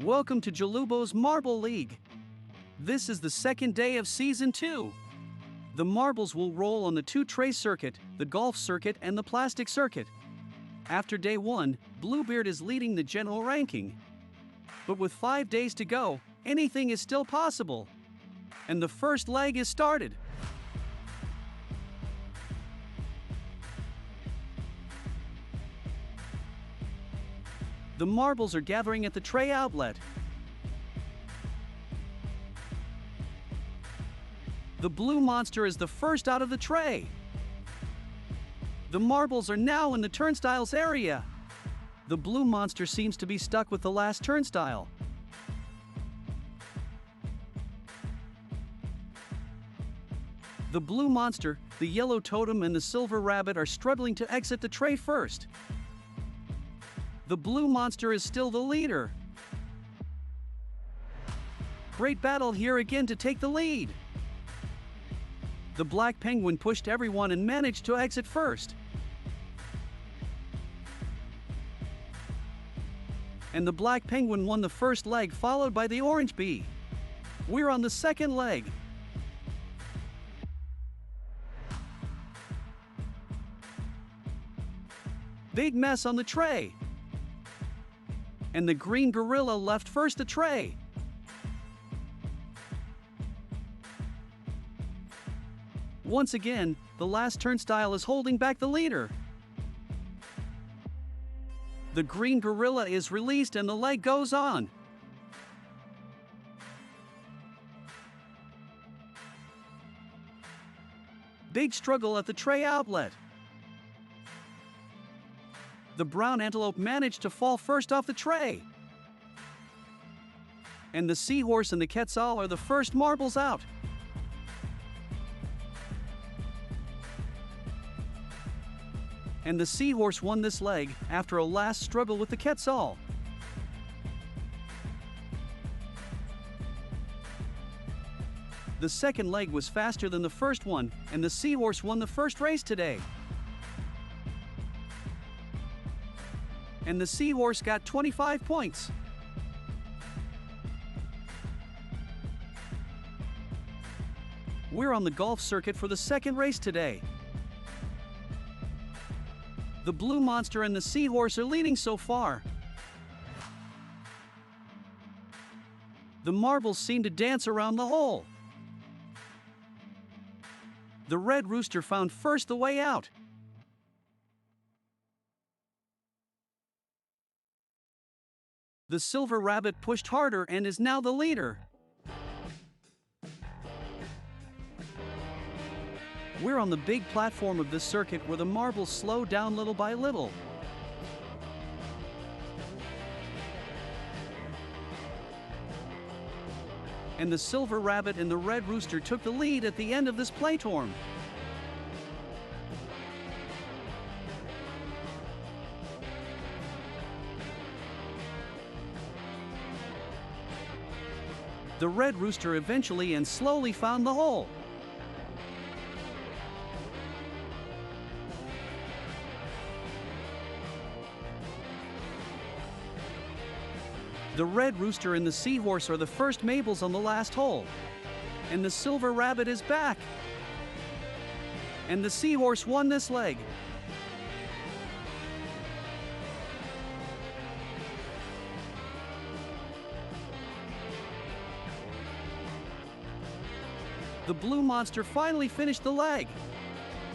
Welcome to Jalubo's Marble League. This is the second day of Season 2. The marbles will roll on the two-tray circuit, the golf circuit and the plastic circuit. After day 1, Bluebeard is leading the general ranking. But with 5 days to go, anything is still possible. And the first leg is started. The marbles are gathering at the tray outlet. The blue monster is the first out of the tray. The marbles are now in the turnstiles area. The blue monster seems to be stuck with the last turnstile. The blue monster, the yellow totem and the silver rabbit are struggling to exit the tray first. The blue monster is still the leader. Great battle here again to take the lead. The black penguin pushed everyone and managed to exit first. And the black penguin won the first leg, followed by the orange bee. We're on the second leg. Big mess on the tray. And the green gorilla left first the tray. Once again, the last turnstile is holding back the leader. The green gorilla is released and the leg goes on. Big struggle at the tray outlet. The brown antelope managed to fall first off the tray. And the seahorse and the quetzal are the first marbles out. And the seahorse won this leg after a last struggle with the quetzal. The second leg was faster than the first one, and the seahorse won the first race today. And the seahorse got 25 points. We're on the golf circuit for the second race today. The blue monster and the seahorse are leading so far. The marbles seem to dance around the hole. The red rooster found first the way out. The silver rabbit pushed harder and is now the leader. We're on the big platform of this circuit where the marbles slow down little by little. And the silver rabbit and the red rooster took the lead at the end of this platform. The red rooster eventually and slowly found the hole. The red rooster and the seahorse are the first marbles on the last hole. And the silver rabbit is back. And the seahorse won this leg. The blue monster finally finished the leg.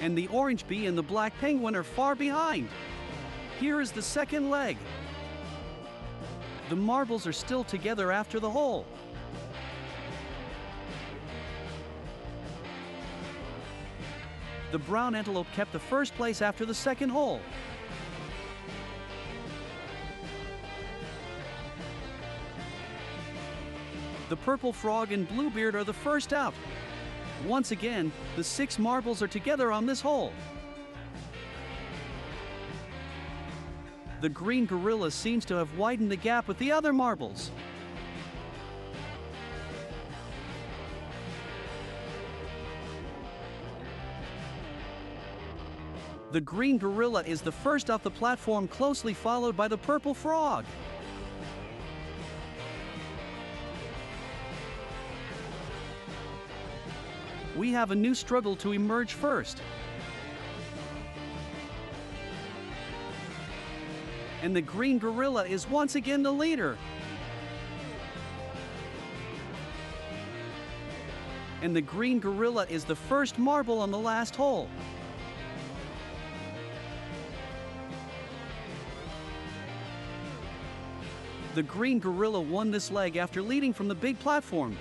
And the orange bee and the black penguin are far behind. Here is the second leg. The marbles are still together after the hole. The brown antelope kept the first place after the second hole. The purple frog and Bluebeard are the first out. Once again, the 6 marbles are together on this hole. The green gorilla seems to have widened the gap with the other marbles. The green gorilla is the first off the platform, closely followed by the purple frog. We have a new struggle to emerge first. And the green gorilla is once again the leader. And the green gorilla is the first marble on the last hole. The green gorilla won this leg after leading from the big platform.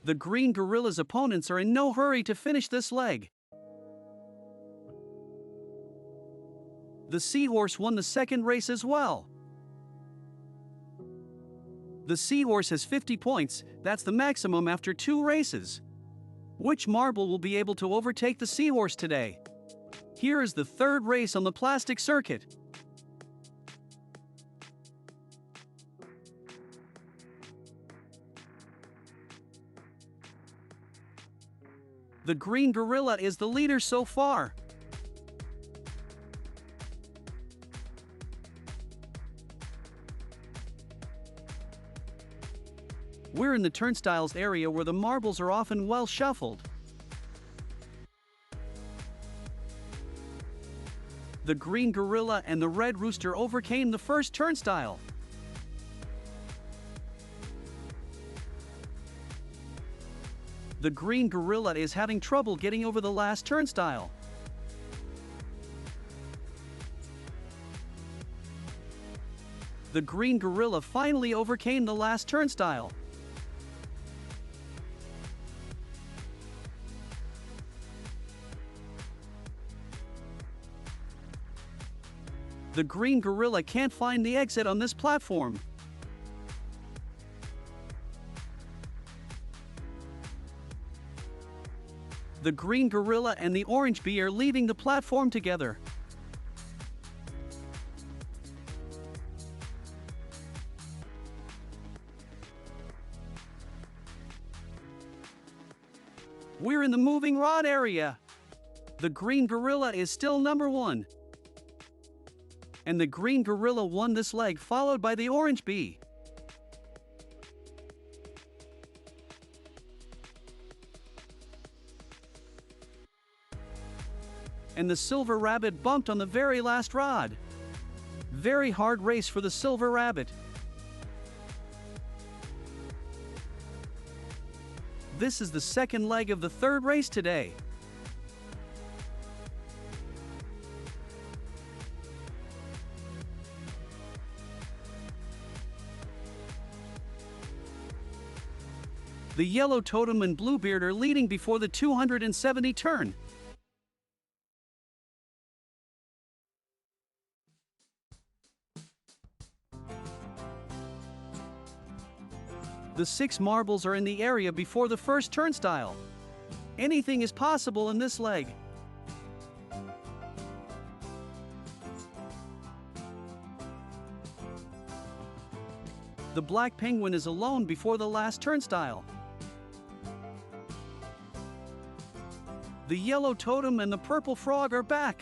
The green gorilla's opponents are in no hurry to finish this leg. The seahorse won the second race as well. The seahorse has 50 points, that's the maximum after 2 races. Which marble will be able to overtake the seahorse today? Here is the third race on the plastic circuit. The green gorilla is the leader so far. We're in the turnstiles area where the marbles are often well shuffled. The green gorilla and the red rooster overcame the first turnstile. The green gorilla is having trouble getting over the last turnstile. The green gorilla finally overcame the last turnstile. The green gorilla can't find the exit on this platform. The green gorilla and the orange bee are leaving the platform together. We're in the moving rod area. The green gorilla is still number 1. And the green gorilla won this leg, followed by the orange bee. And the silver rabbit bumped on the very last rod. Very hard race for the silver rabbit. This is the second leg of the third race today. The yellow totem and Bluebeard are leading before the 270 turn. The 6 marbles are in the area before the first turnstile. Anything is possible in this leg. The black penguin is alone before the last turnstile. The yellow totem and the purple frog are back.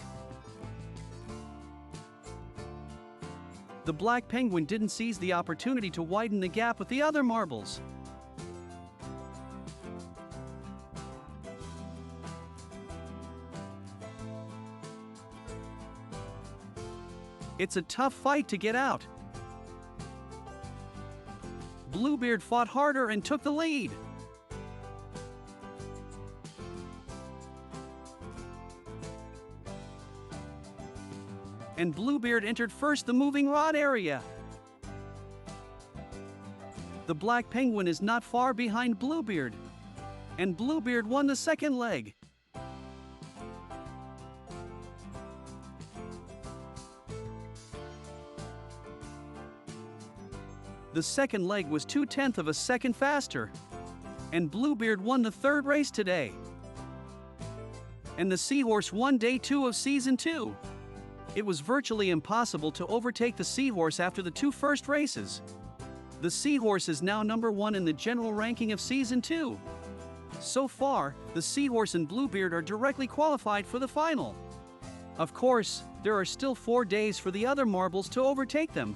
The black penguin didn't seize the opportunity to widen the gap with the other marbles. It's a tough fight to get out. Bluebeard fought harder and took the lead. And Bluebeard entered first the moving rod area. The black penguin is not far behind Bluebeard. And Bluebeard won the second leg. The second leg was 2/10 of a second faster. And Bluebeard won the third race today. And the seahorse won day 2 of season 2. It was virtually impossible to overtake the seahorse after the 2 first races. The seahorse is now number 1 in the general ranking of season 2. So far, the seahorse and Bluebeard are directly qualified for the final. Of course, there are still 4 days for the other marbles to overtake them.